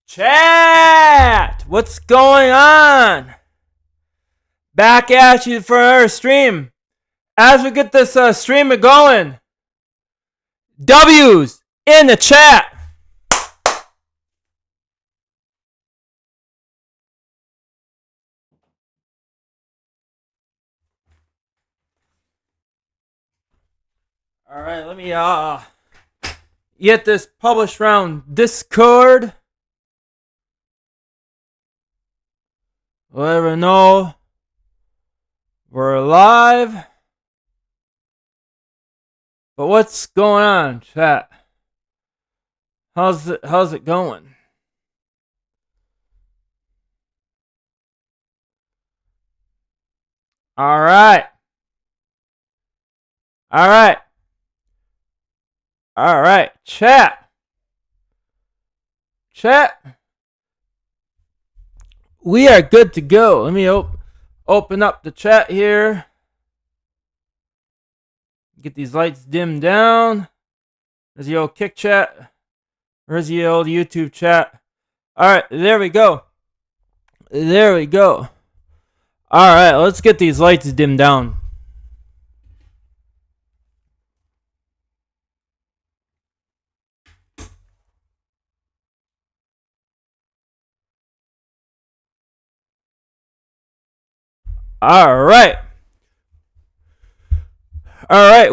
Chat! What's going on? Back at you for our stream. As we get this stream going, W's in the chat. All right, let me get this published around Discord. Let everyone know we're live. But what's going on, chat? How's it going? All right. Chat. We are good to go. Let me open up the chat here. Get these lights dimmed down. There's the old Kick chat. There's the old YouTube chat. Alright, there we go. Alright, let's get these lights dimmed down. Alright,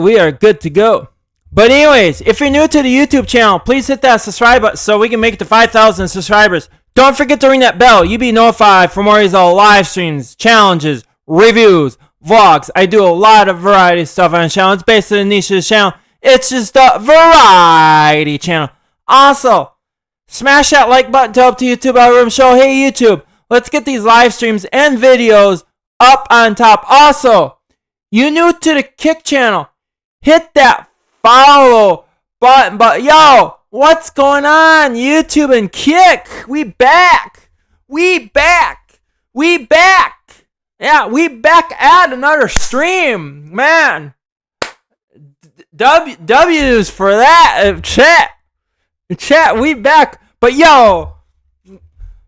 we are good to go. But anyways, if you're new to the YouTube channel, please hit that subscribe button so we can make it to 5,000 subscribers. Don't forget to ring that bell. You'll be notified for more of these live streams, challenges, reviews, vlogs. I do a lot of variety stuff on the channel. It's based on the niche of the channel. It's just a variety channel. Also, smash that like button to help the YouTube algorithm show, hey YouTube, let's get these live streams and videos up on top. Also, you new to the Kick channel, hit that follow button. But yo, what's going on, YouTube and Kick? We back. Yeah, we back at another stream, man. W's for that, chat. We back. But yo,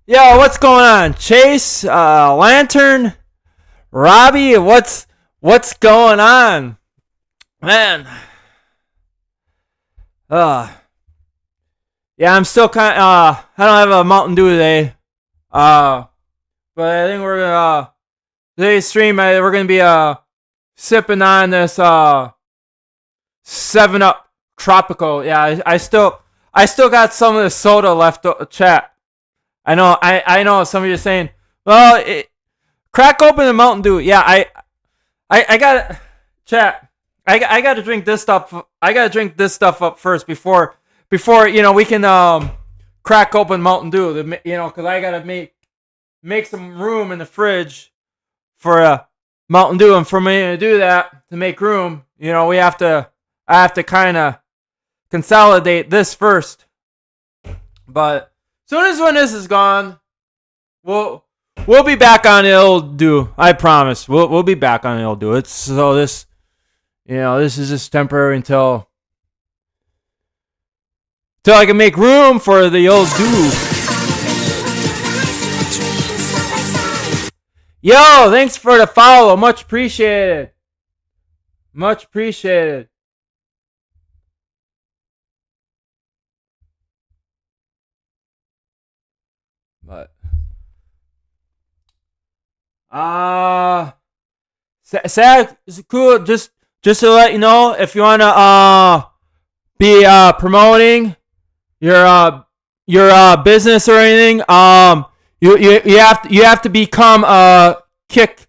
what's going on, Chase, Lantern, Robbie? What's going on, man? Yeah, I'm still kind of, I don't have a Mountain Dew today. But I think we're gonna, today's stream, we're gonna be, sipping on this, 7-Up Tropical. Yeah, I still got some of the soda left, chat. I know some of you are saying, well, crack open the Mountain Dew. Yeah, I got it, chat. I got to drink this stuff. I got to drink this stuff up first before we can crack open Mountain Dew. Because I got to make some room in the fridge for Mountain Dew, and for me to do that, to make room, I have to kind of consolidate this first. But soon as when this is gone, we'll be back on the old Dew. I promise. We'll be back on the old Dew. This is just temporary until I can make room for the old Dew. Yo, thanks for the follow. Much appreciated. But Sad is cool. Just to let you know, if you wanna be promoting your business or anything, you have to become a Kick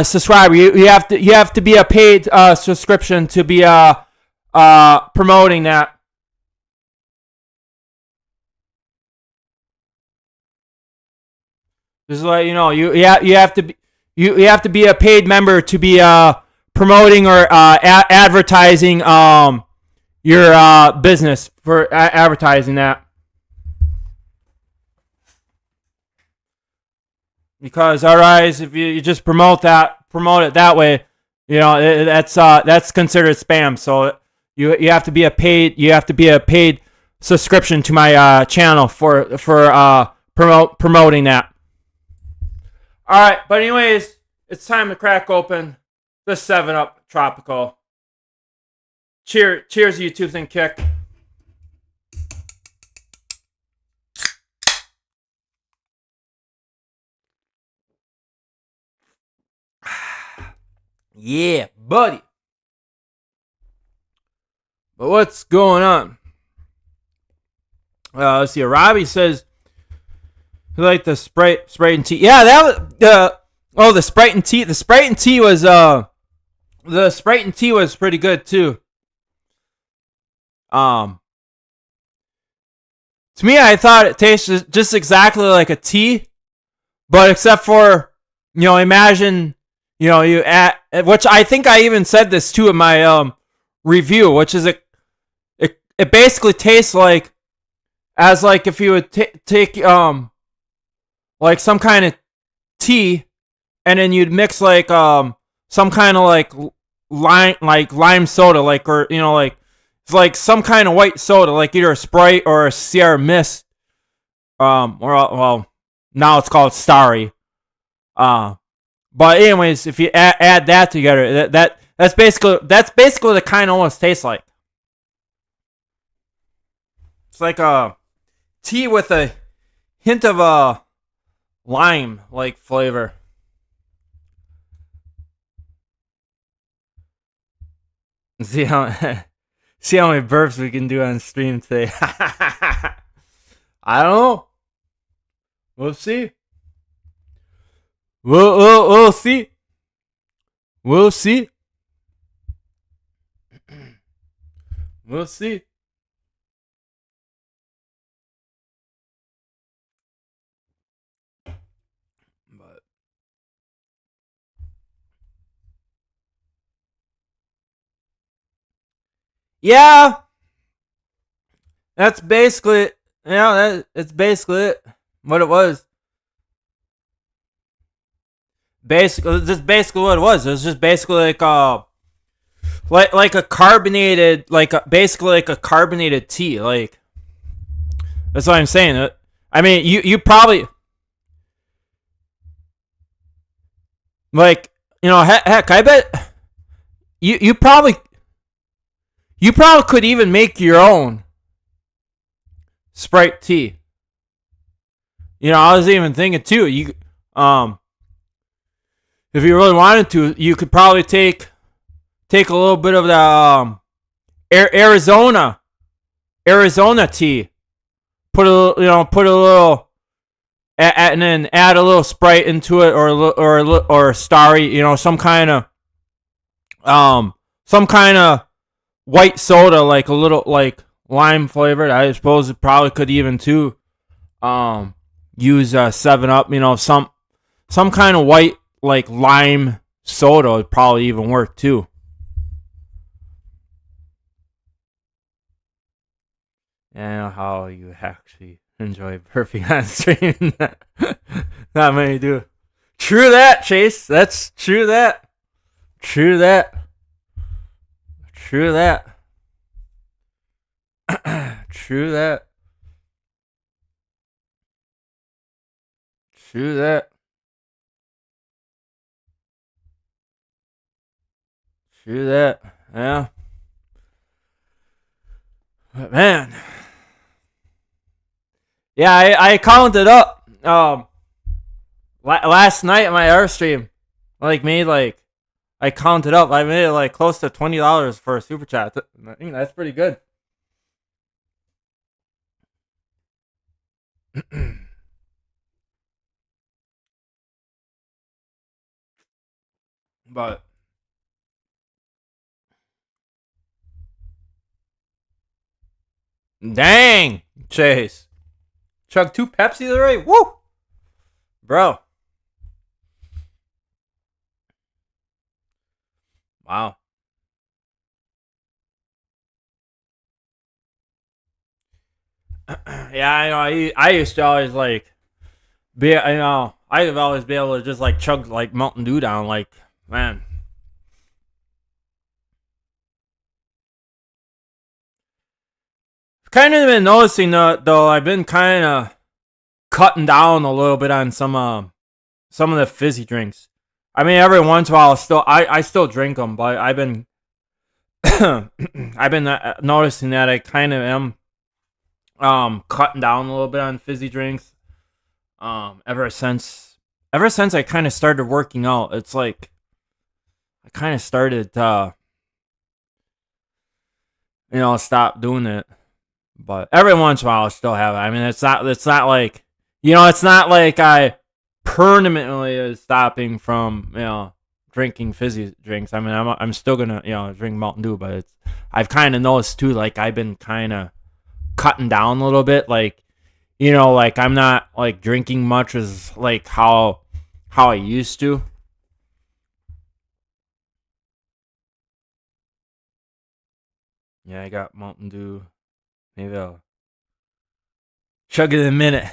subscriber. You have to be a paid subscription to be promoting that. Just to let you know, you have to be a paid member to be promoting or advertising your business for advertising that. Because otherwise, if you just promote it that way, that's considered spam. So you have to be a paid subscription to my channel for promoting that. All right, but anyways, it's time to crack open the 7-Up Tropical. Cheers, you Tooth and Kick. Yeah, buddy. But what's going on? Let's see. Robbie says he liked the Sprite and tea. Yeah, that was the Sprite and tea. The Sprite and tea was pretty good too. To me, I thought it tasted just exactly like a tea, but except for, imagine, you add, which I think I even said this too in my review, which is it basically tastes like, as like if you would take like some kind of tea, and then you'd mix like some kind of like lime soda, like, or like it's like some kind of white soda, like either a Sprite or a Sierra Mist, or well, now it's called Starry. But anyways, if you add that together, that's basically what it kind of almost tastes like. It's like a tea with a hint of a lime like flavor. See how many burps we can do on stream today. I don't know. We'll see. We'll see. We'll see. We'll see. But yeah, that's basically that's basically it. What it was. Basically what it was. It was just basically like a carbonated, basically like a carbonated tea. Like, that's what I'm saying. I mean, you probably, like, heck, I bet you probably could even make your own Sprite tea. I was even thinking too. If you really wanted to, you could probably take a little bit of the Arizona tea. Put a little, and then add a little Sprite into it, or Starry. Some kind of white soda, like a little like lime flavored. I suppose it probably could even too. Use 7-Up. Some kind of white, like lime soda would probably even work too. I know how you actually enjoy burping on stream. Not many do. True that, Chase. That's true that. True that. True that. True that. True that. True that. Yeah. But man. Yeah, I counted up last night at my air stream. I counted up. I made it close to $20 for a super chat. I think that's pretty good. But dang, Chase. Chug 2 Pepsi already? Woo! Bro. Wow. Yeah, I know. I used to always I'd always be able to just chug Mountain Dew down, man. kind of been noticing though. I've been kind of cutting down a little bit on some of the fizzy drinks. I mean, every once in a while, I still drink them, but I've been I've been noticing that I kind of am cutting down a little bit on fizzy drinks. Ever since I kind of started working out, it's like I kind of started stop doing it. But every once in a while, I still have it. I mean, it's not like it's not like I permanently is stopping from drinking fizzy drinks. I mean, I'm still gonna drink Mountain Dew, but I've kind of noticed too, like I've been kind of cutting down a little bit, like like I'm not like drinking much as like how I used to. Yeah, I got Mountain Dew. Maybe I'll chug it in a minute.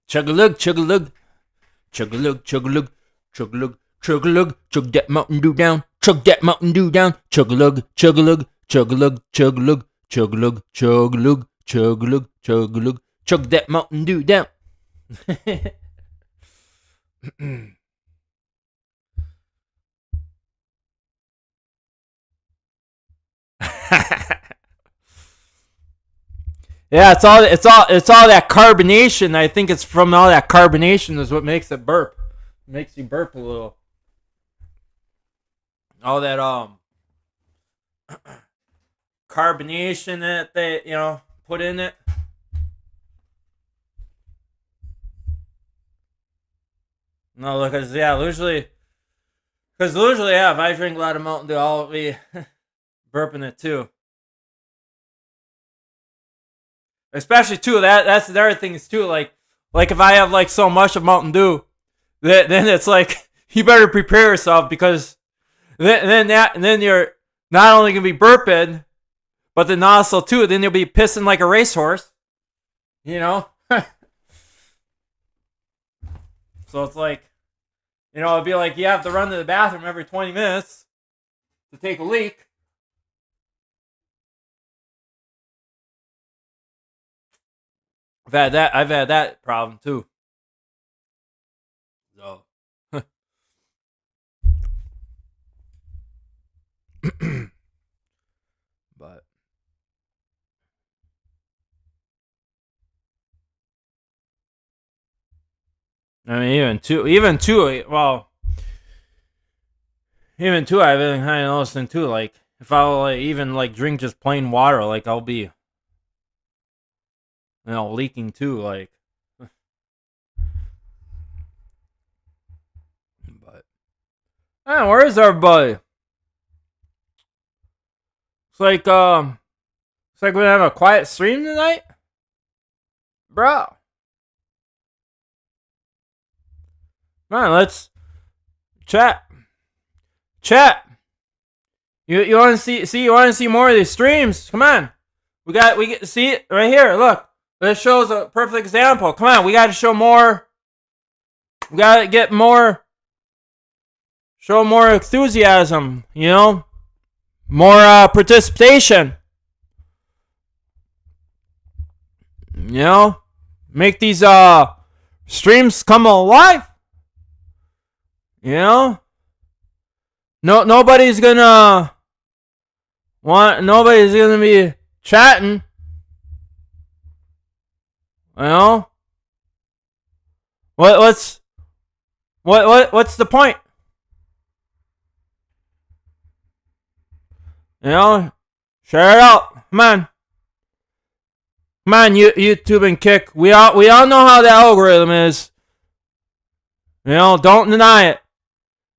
Chug a lug, chug a lug, chug a lug, chug a lug, chug a lug, chug a lug, chug that Mountain Dew down, chug that Mountain Dew down, chug a lug, chug a lug, chug a lug, chug a lug, chug a lug, chug a lug, chug a lug, chug a lug, chug that Mountain Dew down. Yeah, it's all that carbonation. I think it's from all that carbonation is what makes it burp. It makes you burp a little. All that carbonation that they put in it. No, because usually if I drink a lot of Mountain Dew, I'll be burping it too. Especially too, that's the other thing is too, like if I have like so much of Mountain Dew, then it's like you better prepare yourself, because then you're not only gonna be burping, but then also too, then you'll be pissing like a racehorse, So it's like, it'd be like you have to run to the bathroom every 20 minutes to take a leak. I've had that problem too. So, but I mean, even too, well, even too, I've been kind of noticing too. Like, if I'll even like drink just plain water, like I'll be, leaking too. Like, but where is everybody? It's like we're gonna have a quiet stream tonight, bro. Come on, let's chat. You want to see you want to see more of these streams? Come on, we get to see it right here. Look, this shows a perfect example. Come on, we got to show more. We got to get more. Show more enthusiasm. More participation. Make these streams come alive. No, nobody's gonna be chatting. What's the point? Share it out. Come on, YouTube and Kick. We all know how the algorithm is. Don't deny it.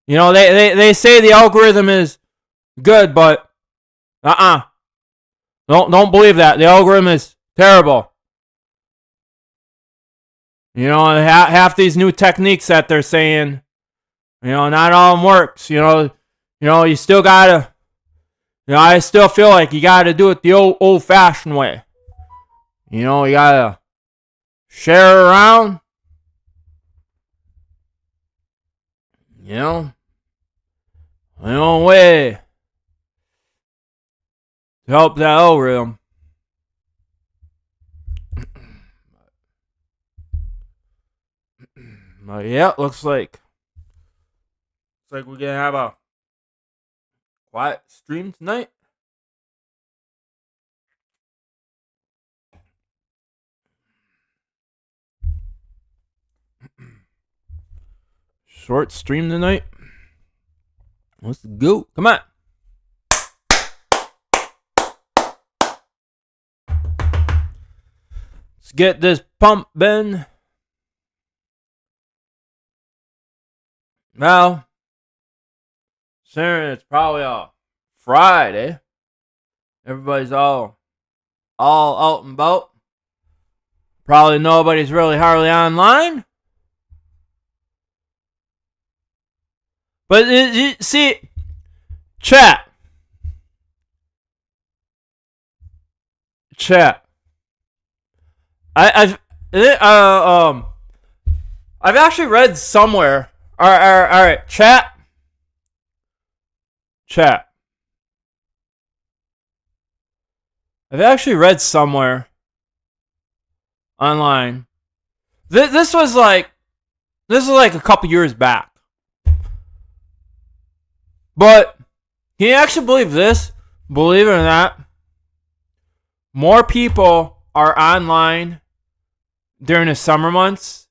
They say the algorithm is good, but don't believe that. The algorithm is terrible. Half these new techniques that they're saying, not all of them works. You still gotta. I still feel like you gotta do it the old-fashioned way. You gotta share around. My own way to help that algorithm. Yeah, looks like we're gonna have a quiet stream tonight. Short stream tonight. Let's go. Come on. Let's get this pumping. Well, considering it's probably a Friday, everybody's all out and about. Probably nobody's really hardly online. But see, chat. I've actually read somewhere. All right, chat. I've actually read somewhere online. This was like a couple years back. But can you actually believe this? Believe it or not, more people are online during the summer months,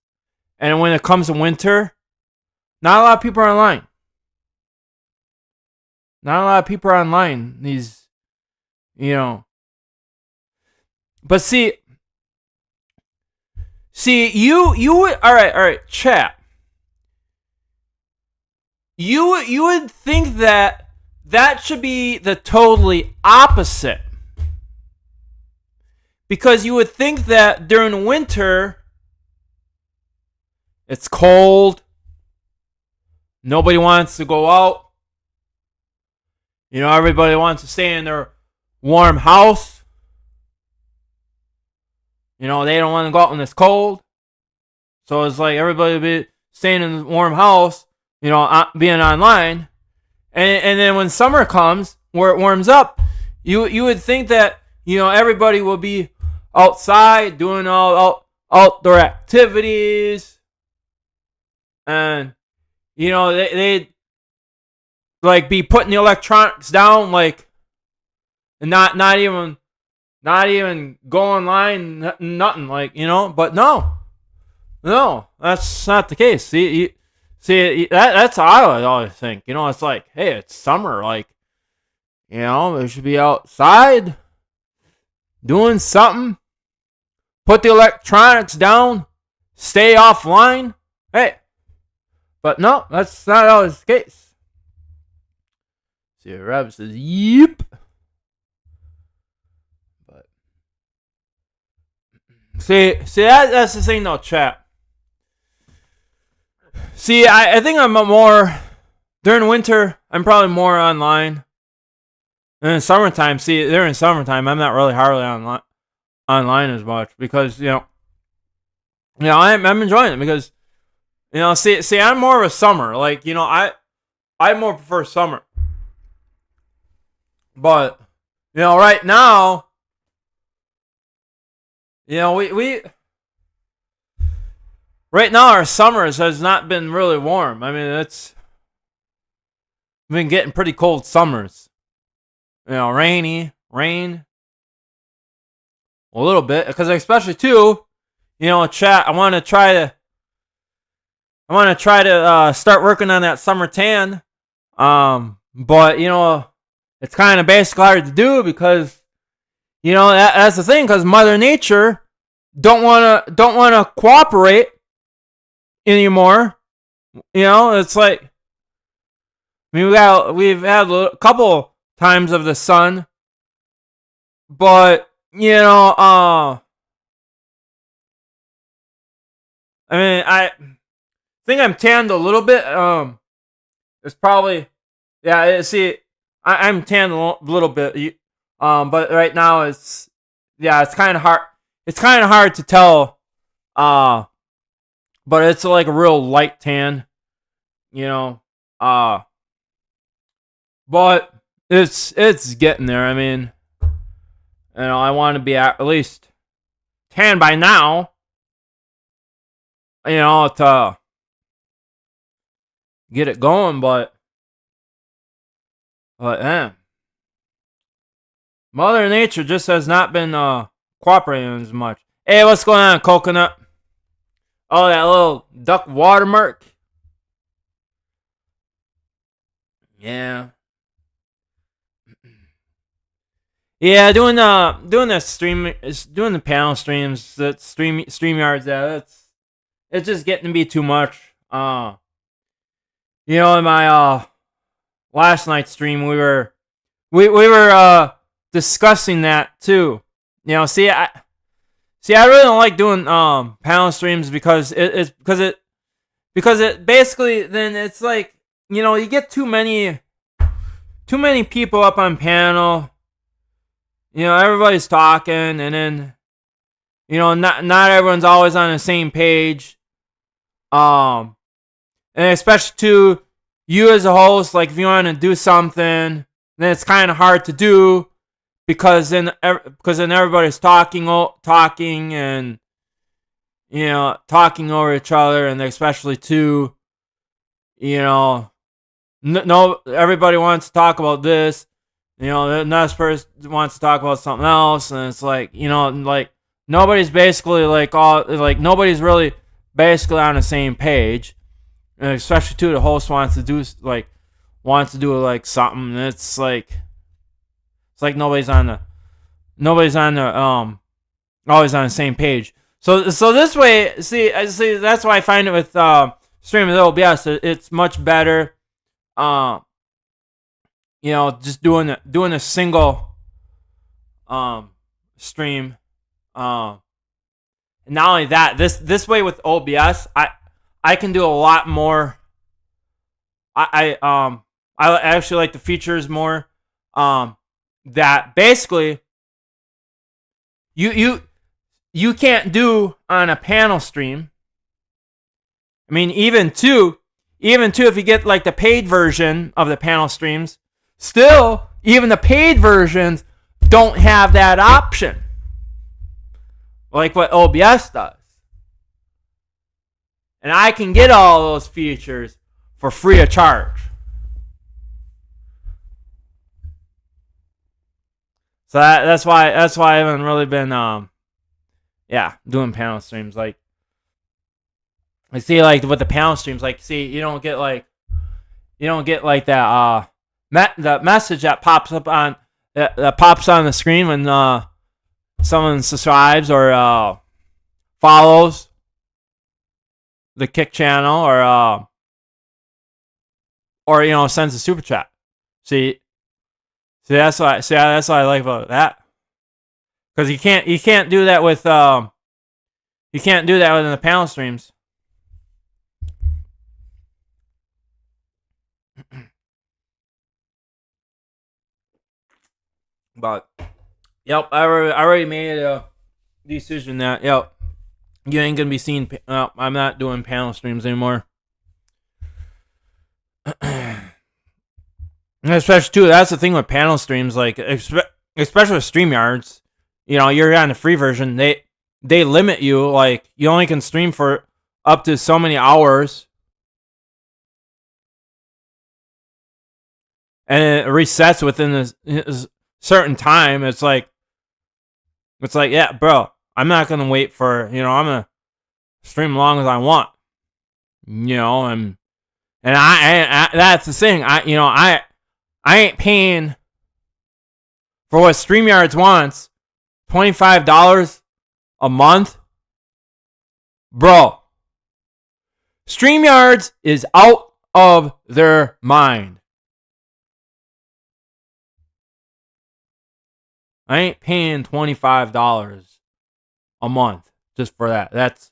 and when it comes to winter, not a lot of people are online. Not a lot of people are online. These, But see, you would, all right, chat. You would think that should be the totally opposite. Because you would think that during winter, it's cold. Nobody wants to go out. Everybody wants to stay in their warm house. They don't want to go out when it's cold. So it's like everybody will be staying in the warm house, being online. And then when summer comes, where it warms up, you would think that, everybody will be outside doing all outdoor activities. And, they'd like be putting the electronics down, like, and not even go online, nothing, like, but no, that's not the case. See, that's what I always think. It's like, hey, it's summer, like, they should be outside doing something. Put the electronics down, stay offline. Hey, but no, that's not always the case. See, Rabbit says, yep. But see, that's the thing, though, chat. See, I think I'm more during winter. I'm probably more online. And in summertime, during summertime, I'm not really hardly online as much because I'm enjoying it because see, I'm more of a summer. Like, I more prefer summer. But right now, we right now our summers has not been really warm. I mean, it's been getting pretty cold summers. Rain a little bit, because especially too, chat. I want to try to start working on that summer tan. But it's kind of basically hard to do because that's the thing, because Mother Nature don't want to cooperate anymore. It's like, I mean, we've had a couple times of the sun, but I mean, I think I'm tanned a little bit. It's probably, yeah. See, I'm tanned a little bit. But right now it's kind of hard. It's kind of hard to tell. But it's like a real light tan. But it's getting there. I mean, I want to be at least tan by now. To get it going, but Mother Nature just has not been cooperating as much. Hey, what's going on, Coconut? Oh, that little duck watermark. Yeah. Yeah, doing the stream is doing the panel streams, that stream yards. Yeah, it's just getting to be too much. In my last night's stream, we were discussing that too. See, I really don't like doing panel streams because it basically, then it's like, you get too many people up on panel. Everybody's talking, and then not everyone's always on the same page. And especially to you as a host, like if you want to do something, then it's kind of hard to do because then everybody's talking and talking over each other, and especially too, no, everybody wants to talk about this. The next person wants to talk about something else, and it's like, like nobody's basically nobody's really basically on the same page, and especially too, the host wants to do something. It's like nobody's on the always on the same page. So this way, see that's why I find it with streaming with OBS, it's much better. Just doing a single stream. And not only that, this way with OBS, I can do a lot more. I actually like the features more. That basically you can't do on a panel stream. I mean, even too, if you get like the paid version of the panel streams, still, even the paid versions don't have that option, like what OBS does. And I can get all those features for free of charge. So that's why I haven't really been doing panel streams. Like, I see, like with the panel streams, like, see, you don't get like that the message that pops up on that pops on the screen when someone subscribes or follows the Kick channel or sends a super chat. See, that's what I like about that. Because you can't do that with the panel streams. But yep, I already made a decision that you ain't gonna be seeing. I'm not doing panel streams anymore. Especially too, that's the thing with panel streams, like especially with StreamYards. You're on the free version. They limit you, like you only can stream for up to so many hours, and it resets within a certain time. It's like, yeah, bro, I'm not gonna wait for, I'm gonna stream as long as I want, and I that's the thing. I ain't paying for what StreamYards wants, $25 a month, bro. StreamYards is out of their mind. I ain't paying $25 a month just for that. That's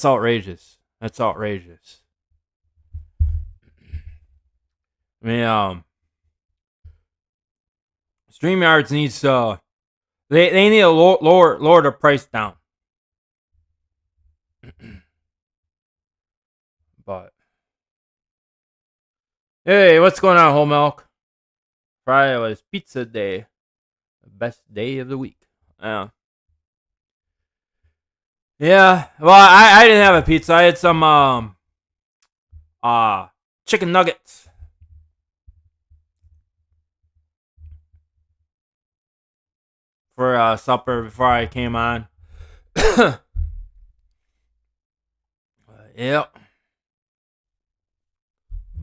outrageous. That's outrageous. I mean, StreamYards needs they need to lower the price down. But hey, what's going on, whole milk? Friday was pizza day, the best day of the week. Yeah. Well, I didn't have a pizza. I had some chicken nuggets for supper before I came on. Yep.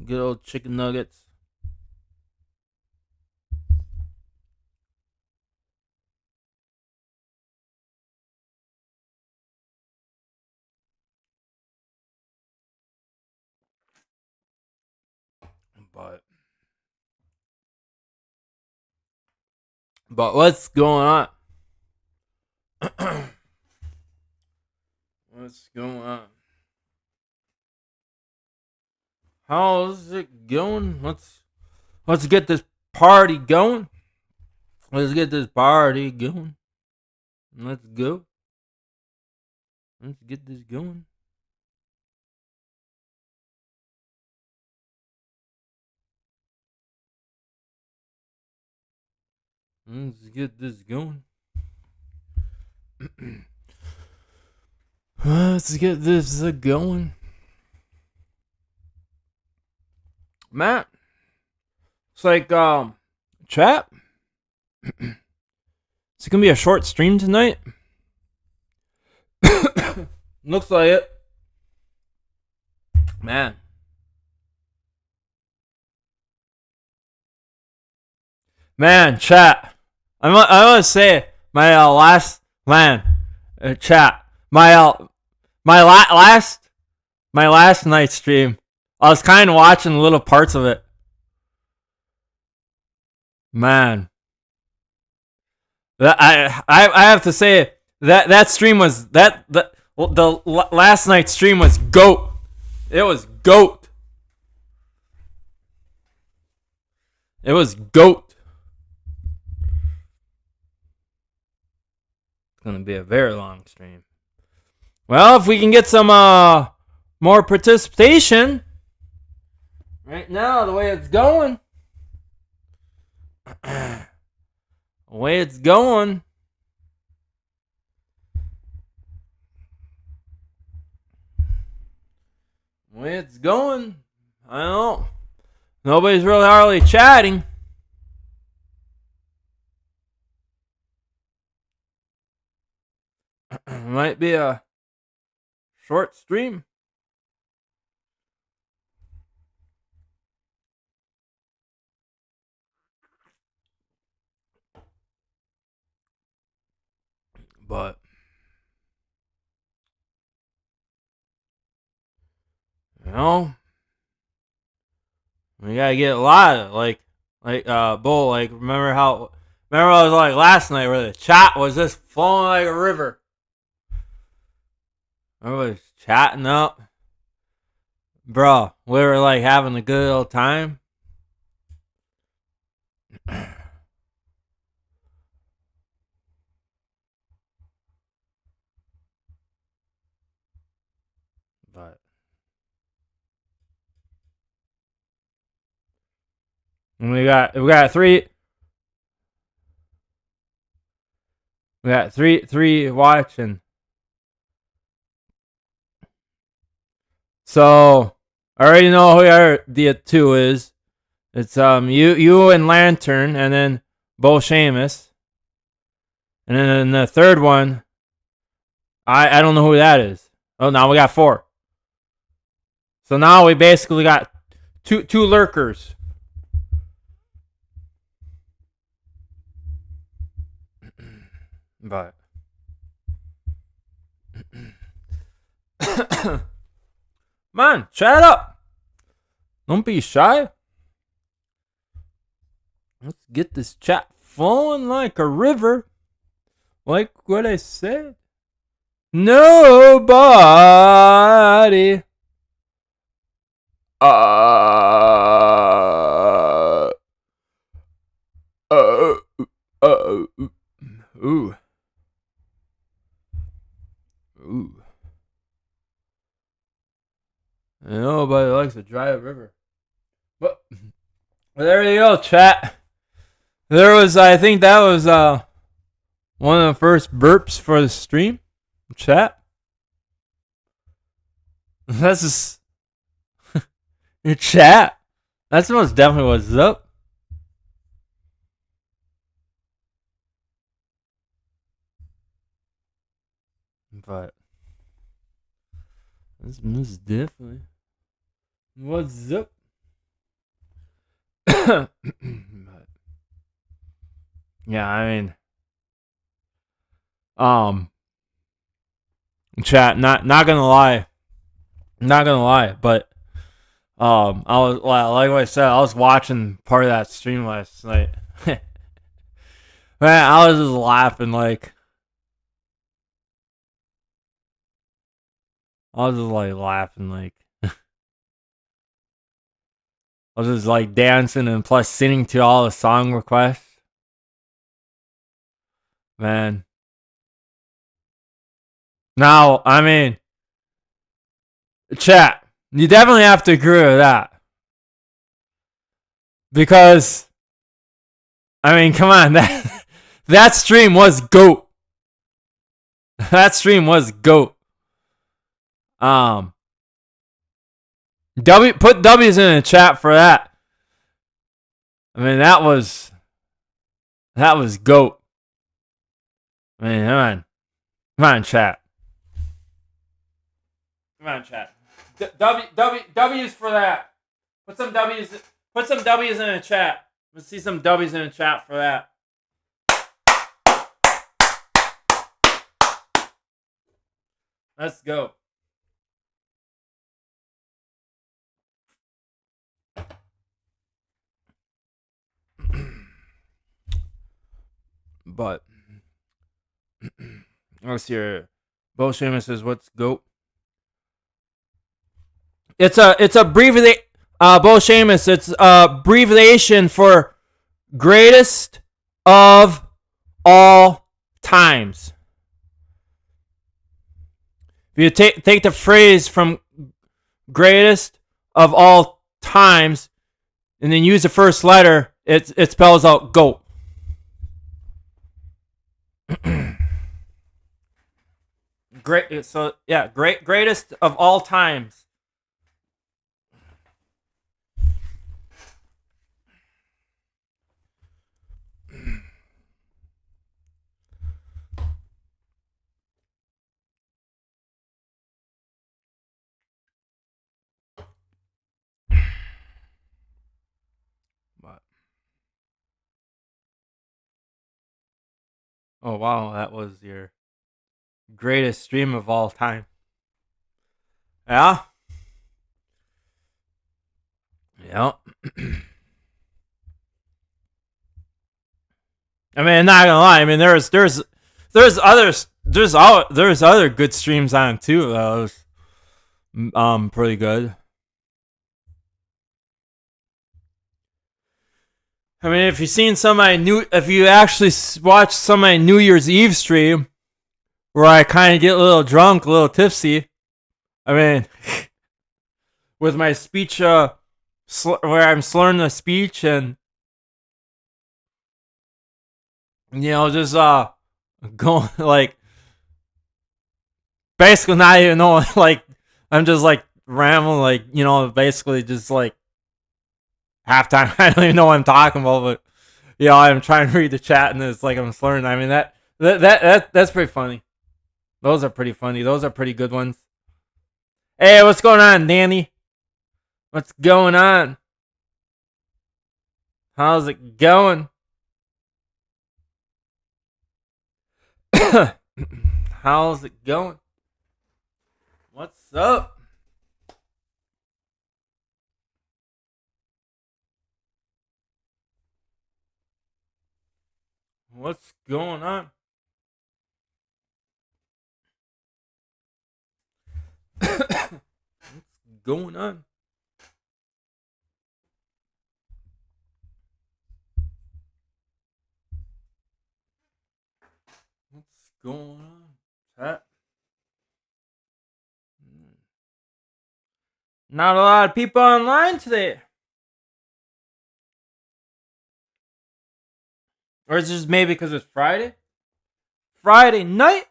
Good old chicken nuggets. But what's going on? What's going on? How's it going? Let's get this party going. Let's get this party going. Let's go. Let's get this going. Let's get this going. Let's get this going. Matt, it's like chat. Is it gonna be a short stream tonight? Looks like it. Man. Man, chat. I want to say my last chat. My last night stream. I was kind of watching little parts of it. Man, that I have to say that stream was the last night's stream was GOAT. It was GOAT. It was GOAT. It's gonna be a very long stream. Well, if we can get some more participation, right now the way it's going, the way it's going. I don't know. Nobody's really hardly chatting. Might be a short stream. But you know, we gotta get a lot of Bull, like remember I was like last night where the chat was just flowing like a river. Everybody's chatting up. Bro, we were like having a good old time. But we got three watching. So I already know who the two is. It's you and Lantern, and then Bo Seamus, and then the third one, I don't know who that is. Oh, now we got four. So now we basically got two lurkers. But man, chat up. Don't be shy. Let's get this chat flowing like a river. Like what I said. Nobody. Ooh. Nobody likes a dry river. But there you go, chat. I think that was one of the first burps for the stream. Chat. That's just your chat. That's most definitely what's up. But that's most definitely what's up. But, yeah, I mean, chat. Not gonna lie, but I was like I said, I was watching part of that stream last night. Man, I was just laughing like. I was just like laughing like. I was just like dancing and plus singing to all the song requests. Man. Now, I mean, chat, you definitely have to agree with that. Because, I mean, come on, that stream was GOAT. That stream was GOAT. Put W's in the chat for that. I mean, that was GOAT. I mean, come on, chat. Come on, chat. W's for that. Put some W's in the chat. Let's see some W's in the chat for that. Let's go. But let's see here. Bo Shamus says, "What's GOAT?" It's a abbreviation. Bo Shamus. It's a abbreviation for greatest of all times. If you take the phrase from greatest of all times and then use the first letter, it spells out GOAT. Great. So yeah, greatest of all times. Oh wow, that was your greatest stream of all time. Yeah. Yeah. I mean, not gonna lie. I mean, there's other good streams on too. That was pretty good. I mean, if you actually watched some of my New Year's Eve stream, where I kind of get a little drunk, a little tipsy. I mean, with my speech, where I'm slurring the speech and just going like basically not even knowing, like I'm just like rambling, like basically just like halftime. I don't even know what I'm talking about, but I'm trying to read the chat and it's like I'm slurring. I mean that's pretty funny. Those are pretty funny. Those are pretty good ones. Hey, what's going on, Danny? What's going on? How's it going? How's it going? What's up? What's going on? What's going on? What's going on? Chat. Not a lot of people online today. Or is it just maybe because it's Friday? Friday night?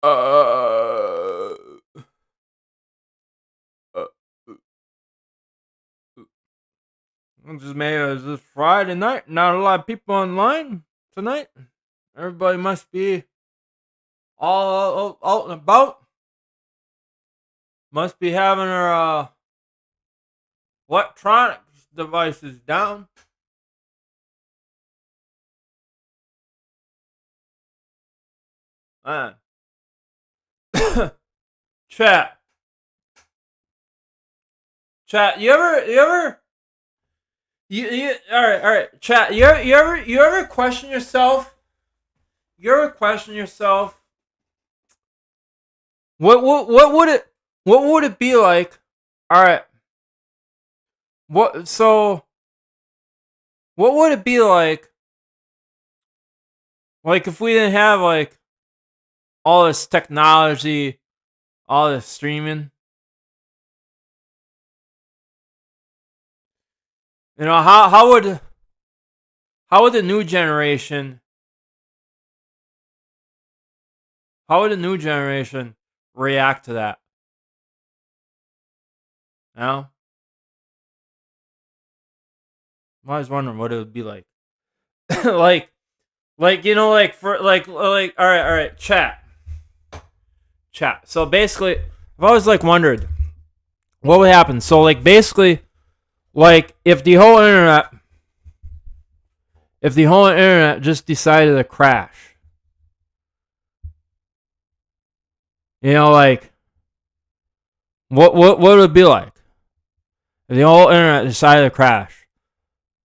Uh, uh, just made it this Friday night. Not a lot of people online tonight. Everybody must be all out and about. Must be having their electronic devices down. Man. Chat. Chat, all right, chat, you ever question yourself? You ever question yourself? What would it be like? All right. What would it be like if we didn't have like all this technology, all this streaming? You know, how would the new generation react to that? You know? I'm always wondering what it would be like. like you know, like for like all right, chat. So basically, I've always like wondered what would happen. So like basically, like if the whole internet just decided to crash, you know, like what would it be like if the whole internet decided to crash?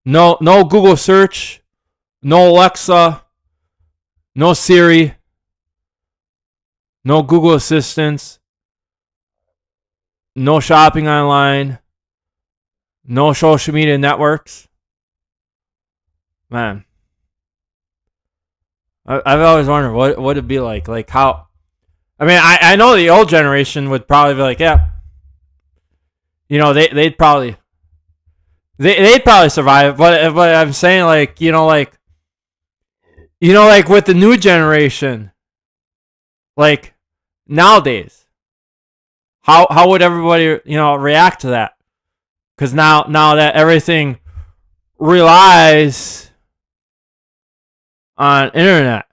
No Google search, no Alexa, no Siri, no Google Assistants, no shopping online, no social media networks. Man, I've always wondered what it'd be like. Like how? I mean, I know the old generation would probably be like, yeah, you know, they'd probably survive. But I'm saying like, you know, like with the new generation, like nowadays, how would everybody react to that? Because now that everything relies on internet.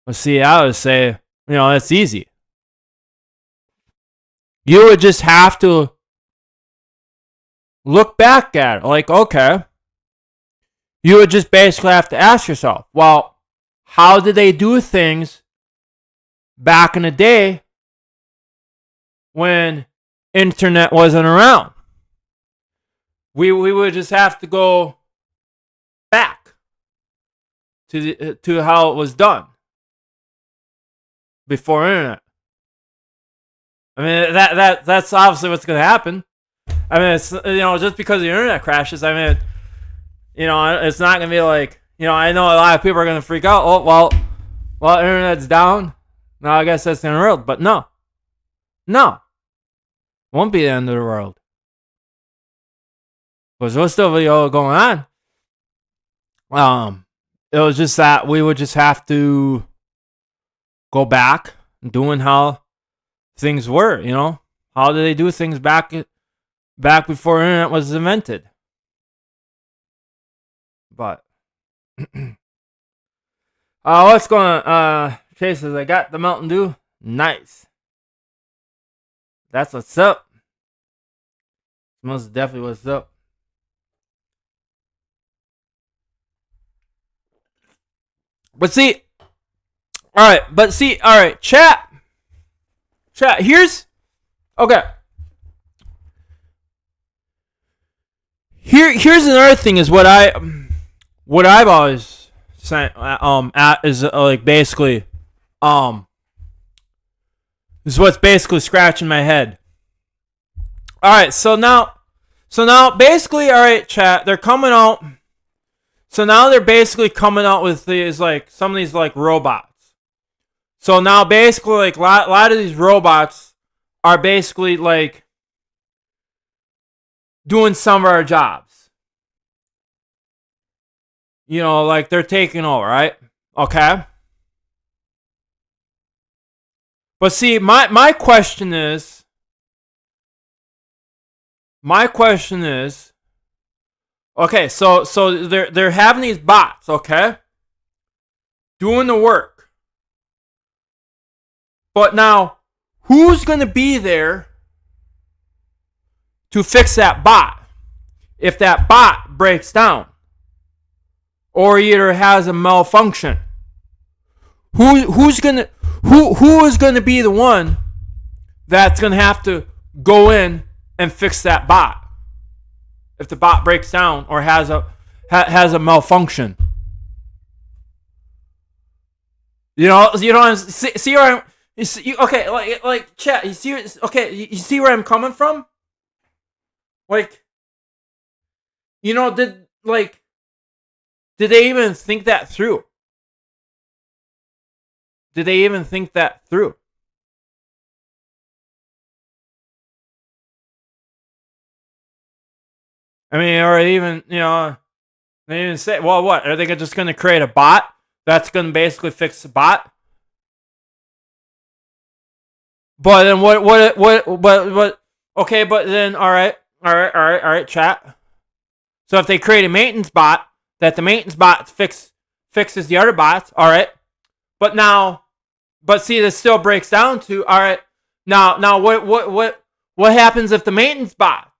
Let's see, I would say, it's easy. You would just have to look back at it. Like, okay. You would just basically have to ask yourself, well, how did they do things back in the day when internet wasn't around? We would just have to go back to how it was done before internet. I mean, that's obviously what's going to happen. I mean, it's just because the internet crashes. I mean, it's not going to be like, I know a lot of people are going to freak out. Oh, well, internet's down. No, I guess that's the end of the world. But no, won't be the end of the world. Because there'll still be all going on. It was just that we would just have to go back doing how things were, How did they do things back before internet was invented? But what's going on? Chase says, I got the Mountain Dew. Nice. That's what's up. Most definitely what's up. But see, all right, chat, here's, okay. Here's another thing is what I've always said, is like basically, this is what's basically scratching my head. All right, so now basically, all right, chat, they're coming out. So now they're basically coming out with these, like, some of these, like, robots. So now basically, like, a lot of these robots are basically, like, doing some of our jobs. Like, they're taking over, right? Okay. But see, my question is, okay, so they're having these bots, okay, doing the work. But now, who's going to be there to fix that bot if that bot breaks down or either has a malfunction? Who is going to be the one that's going to have to go in and fix that bot if the bot breaks down or has a malfunction? See where I'm. Okay, like chat. You see where I'm coming from? Like, did they even think that through? Did they even think that through? I mean, or even, they didn't say, well, what? Are they just going to create a bot that's going to basically fix the bot? But then what, okay, but then, all right, chat. So if they create a maintenance bot, that the maintenance bot fixes the other bots, all right. But see, this still breaks down to, all right, now what happens if the maintenance bot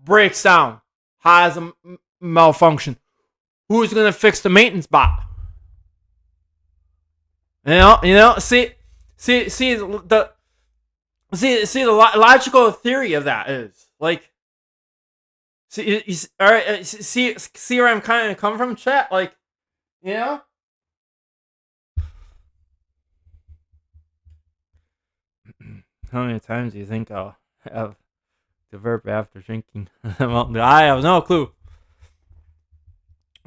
breaks down, has a malfunction? Who's going to fix the maintenance bot? See the logical theory of that is like, all right, see where I'm kind of coming from, chat? Like, how many times do you think I'll have the verb after drinking Mountain Dew? I have no clue.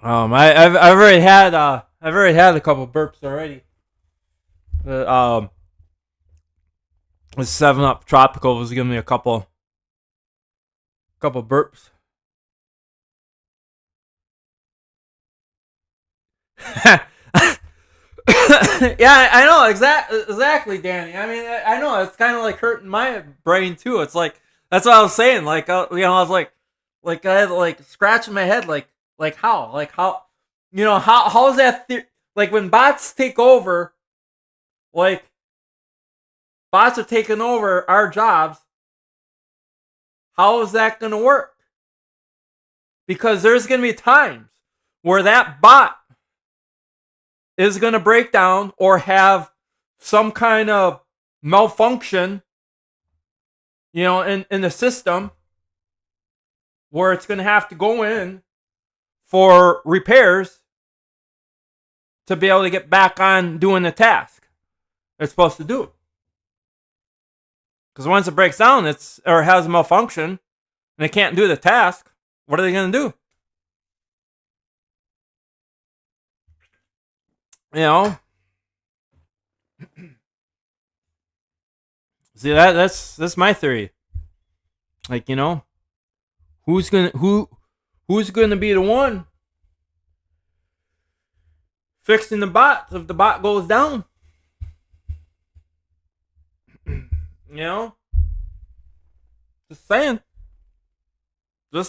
I've already had a couple burps already. The 7-Up Tropical was giving me a couple burps. Yeah, I know exactly, Danny. I mean, I know it's kind of like hurting my brain too. It's like, that's what I was saying. Like, I was like I had like scratching my head. Like how, how is that? Like when bots take over, like bots are taking over our jobs. How is that going to work? Because there's going to be times where that bot is going to break down or have some kind of malfunction, in the system, where it's going to have to go in for repairs to be able to get back on doing the task it's supposed to do. Because once it breaks down, or has a malfunction, and they can't do the task, what are they going to do? See, that's my theory. Like, who's gonna be the one fixing the bot if the bot goes down? Just saying. You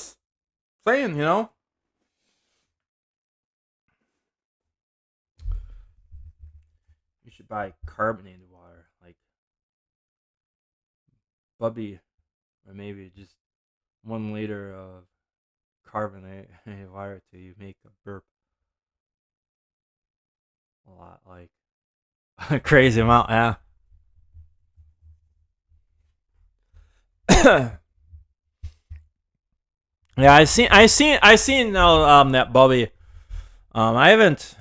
should buy carbonated water, like Bubby, or maybe just 1 liter of carbonated water till you make a burp. A lot, like a crazy amount, yeah. Yeah, I seen that Bubby. I haven't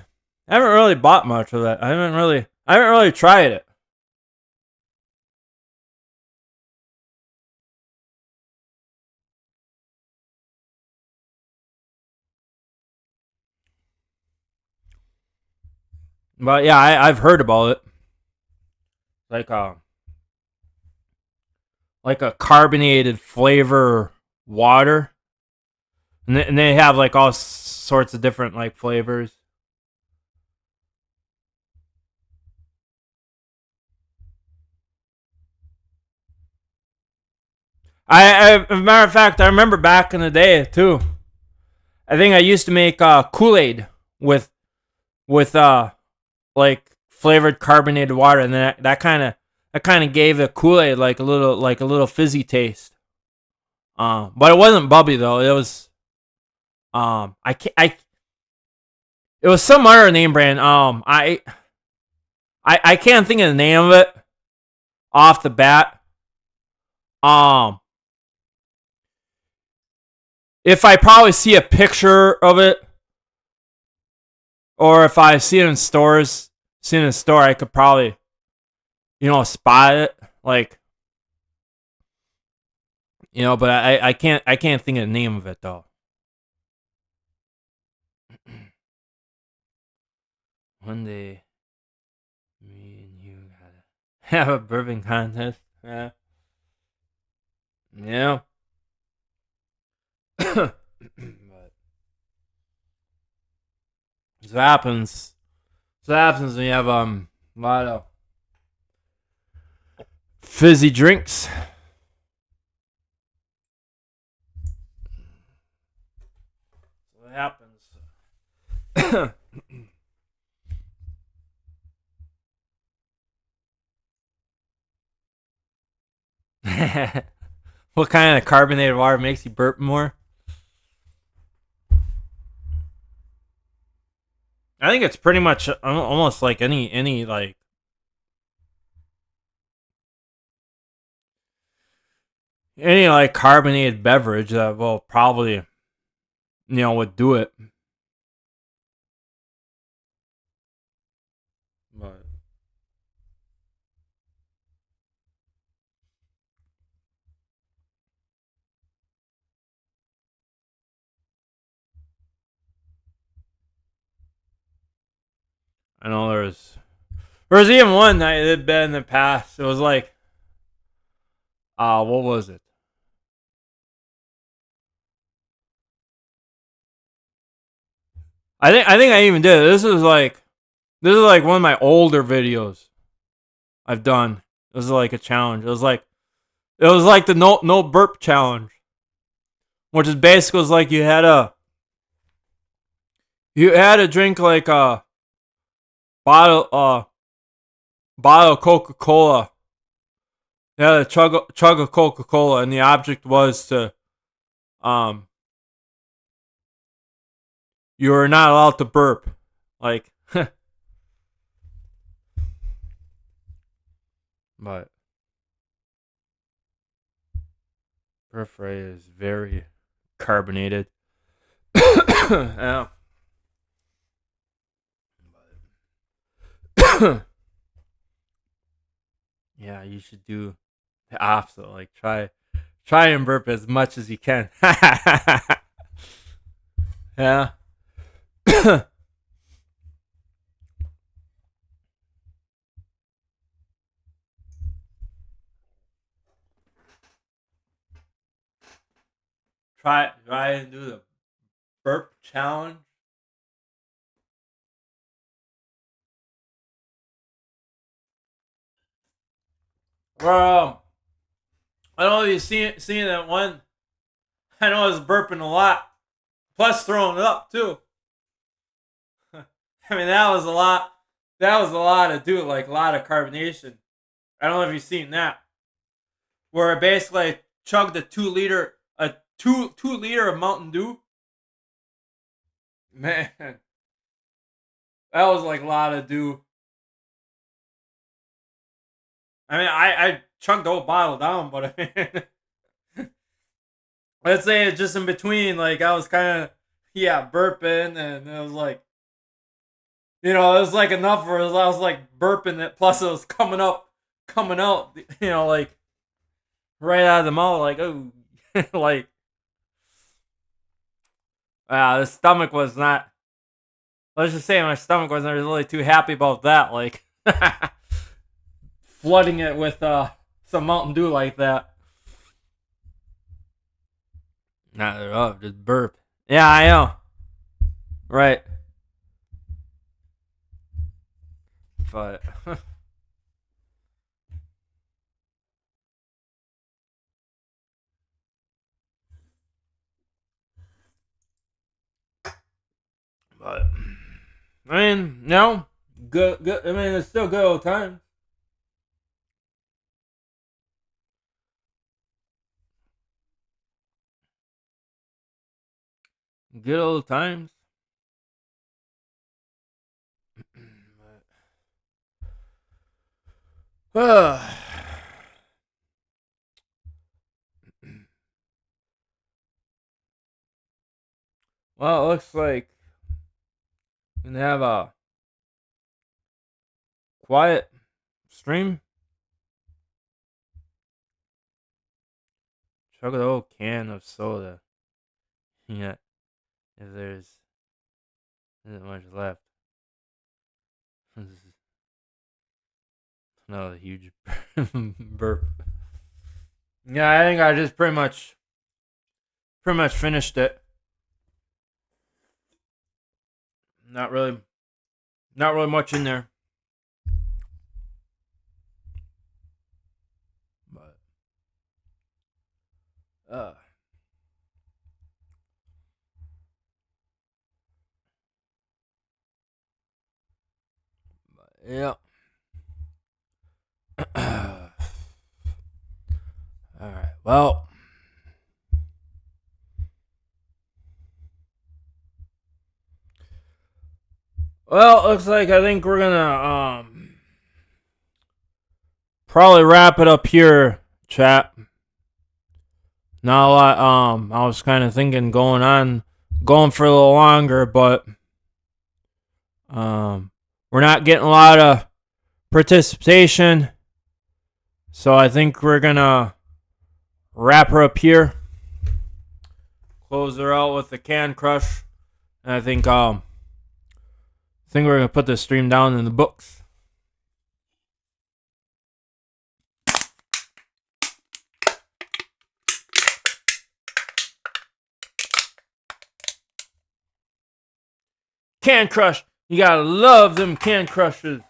really bought much of that. I haven't really tried it. But yeah, I've heard about it. Like a carbonated flavor water, and they have like all sorts of different like flavors. As a matter of fact, I remember back in the day too. I think I used to make Kool-Aid with like flavored carbonated water, and then that kind of gave the Kool-Aid like a little fizzy taste. But it wasn't bubbly though. It was I can't, I it was some other name brand. I can't think of the name of it off the bat. Um, if I probably see a picture of it, or if I see it in stores, see it in a store, I could probably, spot it. Like, but I can't think of the name of it though. One day, me and you gotta have a burping contest. Yeah. Yeah. But that's what happens. That's what happens when you have a lot of fizzy drinks. What happens? What kind of carbonated water makes you burp more? I think it's pretty much almost like any like carbonated beverage that will probably would do it. But I know there was even one that did been in the past. It was like what was it? I think I even did it. This is like one of my older videos I've done. It was like a challenge. It was like the no burp challenge, which is basically was like you had to drink like a bottle bottle of Coca-Cola. You had to chug a Coca-Cola, and the object was to um you were not allowed to burp. Like, but burp rate is very carbonated. Yeah. Yeah, you should do the opposite. Like try and burp as much as you can. Yeah. Try and do the burp challenge. Bro, I don't know if you seen that one. I know I was burping a lot, plus throwing it up too. I mean that was a lot. That was a lot to do, like a lot of carbonation. I don't know if you've seen that, where I basically chugged a two liter of Mountain Dew. Man, that was like a lot of dew. I mean, I chugged the whole bottle down, but I mean, let's say it's just in between. Like I was kind of burping, and it was like it was like enough for I was like burping it. Plus it was coming out. Like right out of the mouth. Like oh, like the stomach was not. Let's just say my stomach wasn't really too happy about that. Like flooding it with some Mountain Dew like that. Not at all, just burp. Yeah, I know. Right. But No, good. I mean, it's still good old times. Good old times. Well, it looks like we're gonna have a quiet stream. Chug a whole can of soda. Yeah, if there's isn't much left. This is another huge burp. Yeah, I think I just pretty much finished it. Not really, not really much in there. But uh, yeah. All right. Well, looks like I think we're gonna probably wrap it up here, chat. Not a lot. I was kind of thinking going for a little longer, but we're not getting a lot of participation, so I think we're gonna wrap her up here. Close her out with the can crush, and I think we're gonna put the stream down in the books. Can crush. You gotta love them can crushes.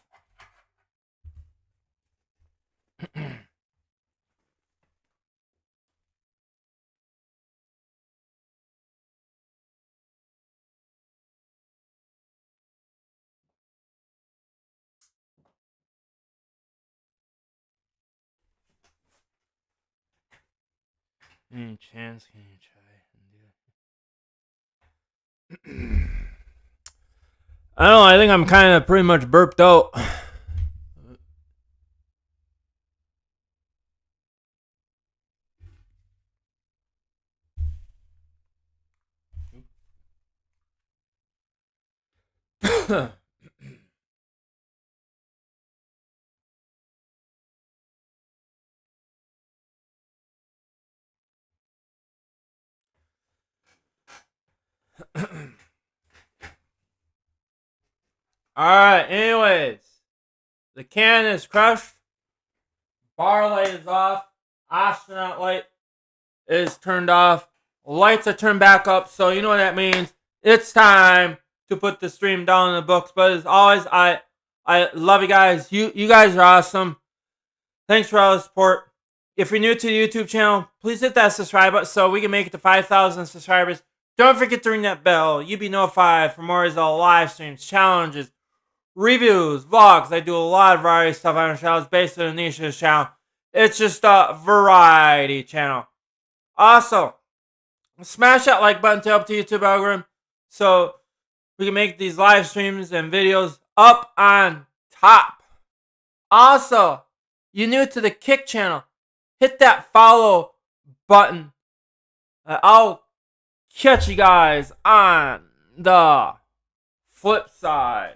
Any chance can you try and do it? I don't know. I think I'm kind of pretty much burped out. Alright, anyways. The can is crushed. Bar light is off. Astronaut light is turned off. Lights are turned back up. So you know what that means. It's time to put the stream down in the books. But as always, I love you guys. You guys are awesome. Thanks for all the support. If you're new to the YouTube channel, please hit that subscribe button so we can make it to 5,000 subscribers. Don't forget to ring that bell. You'll be notified for more of the live streams, challenges, reviews, vlogs. I do a lot of variety stuff on the channel. It's based on the niche of the channel. It's just a variety channel. Also, smash that like button to help the YouTube algorithm so we can make these live streams and videos up on top. Also, you're new to the Kick channel, hit that follow button. I'll catch you guys on the flip side.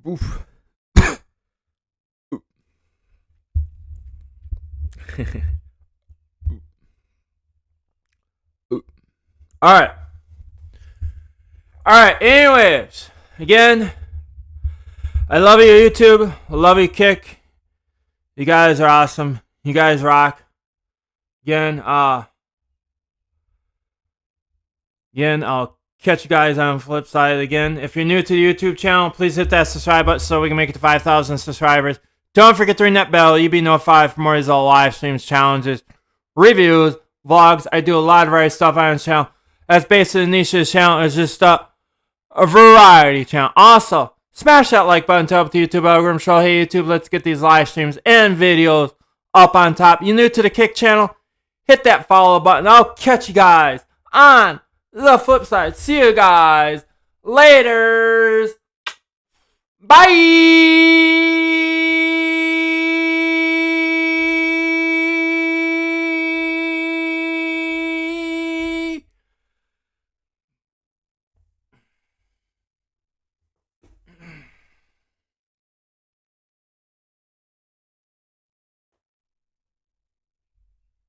Oof. All right. All right. Anyways, again, I love you, YouTube. I love you, Kick. You guys are awesome. You guys rock. Again, I'll catch you guys on the flip side again. If you're new to the YouTube channel, please hit that subscribe button so we can make it to 5,000 subscribers. Don't forget to ring that bell. You'll be notified for more of these live streams, challenges, reviews, vlogs. I do a lot of various stuff on this channel. That's basically the niche of this channel. It's just a variety channel. Also, smash that like button to help the YouTube algorithm show, hey YouTube, let's get these live streams and videos up on top. You're new to the Kick channel, hit that follow button. I'll catch you guys on the flip side. See you guys later. Bye.